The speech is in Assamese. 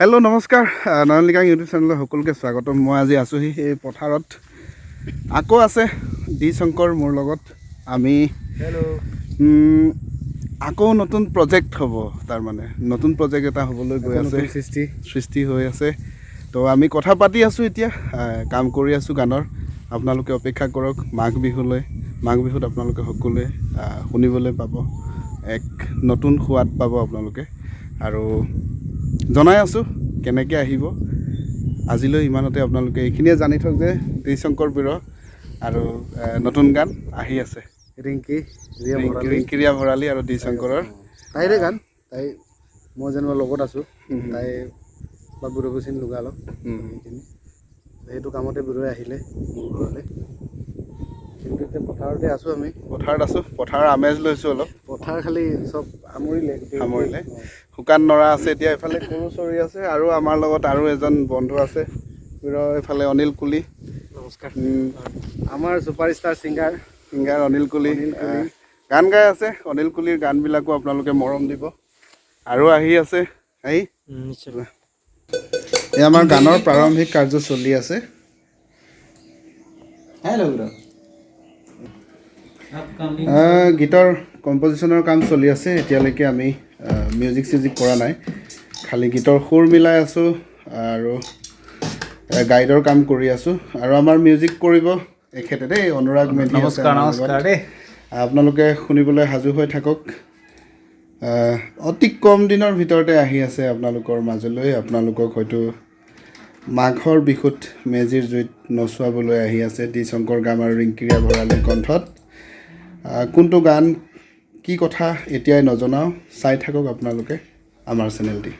হেল্ল' নমস্কাৰ নয়নলিকাং ইউটিউব চেনেলৰ সকলোকে স্বাগতম। মই আজি আছোঁহি এই পথাৰত। আকৌ আছে ডি শংকৰ মোৰ লগত। আমি আকৌ নতুন প্ৰজেক্ট হ'ব, তাৰমানে নতুন প্ৰজেক্ট এটা হ'বলৈ গৈ আছে, সৃষ্টি হৈ আছে। তো আমি কথা পাতি আছোঁ, এতিয়া কাম কৰি আছোঁ গানৰ। আপোনালোকে অপেক্ষা কৰক মাঘ বিহুত আপোনালোকে সকলোৱে শুনিবলৈ পাব, এক নতুন সোৱাদ পাব আপোনালোকে। আৰু জনাই আছোঁ কেনেকৈ আহিব। আজিলৈ ইমানতে আপোনালোকে এইখিনিয়ে জানি থওক যে ডি শংকৰ বীৰৰ আৰু নতুন গান আহি আছে। ৰিংকি ৰিয়া ভৰালী আৰু ডি শংকৰৰ তাইৰে গান। তাই মই যেনিবা লগত আছোঁ, তাই বা বুঢ়ীচিন লগালক সেইখিনি সেইটো কামতে বুঢ়ী আহিলে ঘৰলৈ। কিন্তু এতিয়া পথাৰতে আছোঁ, আমি পথাৰত আছোঁ। পথাৰৰ আমেজ লৈছোঁ অলপ। পথাৰ খালি চব সামৰিলে। শুকান নৰা আছে, এতিয়া এইফালে গৰু চৰি আছে। আৰু আমাৰ লগত আৰু এজন বন্ধু আছে, এইফালে অনিল কুলি। নমস্কাৰ। আমাৰ ছুপাৰষ্টাৰ ছিংগাৰ অনিল কুলি গান গাই আছে। অনিল কুলিৰ গানবিলাকো আপোনালোকে মৰম দিব। আৰু আহি আছে এই আমাৰ গানৰ প্ৰাৰম্ভিক কাৰ্য চলি আছে। গীতৰ কম্পজিশ্যনৰ কাম চলি আছে। এতিয়ালৈকে আমি মিউজিক চিউজিক কৰা নাই, খালি গীতৰ সুৰ মিলাই আছোঁ আৰু গাইডৰ কাম কৰি আছোঁ। আৰু আমাৰ মিউজিক কৰিব এখেতে দেই, অনুৰাগ মেধি। নমস্কাৰ দেই। আপোনালোকে শুনিবলৈ সাজু হৈ থাকক। অতি কম দিনৰ ভিতৰতে আহি আছে আপোনালোকৰ মাজলৈ। আপোনালোকক হয়তো মাঘৰ বিহুত মেজিৰ জুইত নচুৱাবলৈ আহি আছে ডি শংকৰ গান আৰু ৰিংকিৰিয়া ভৰালীৰ কণ্ঠত। কোনটো গান কি কথা এতিয়াই নজনাওঁ, চাই থাকক আপোনালোকে আমাৰ চেনেলটি।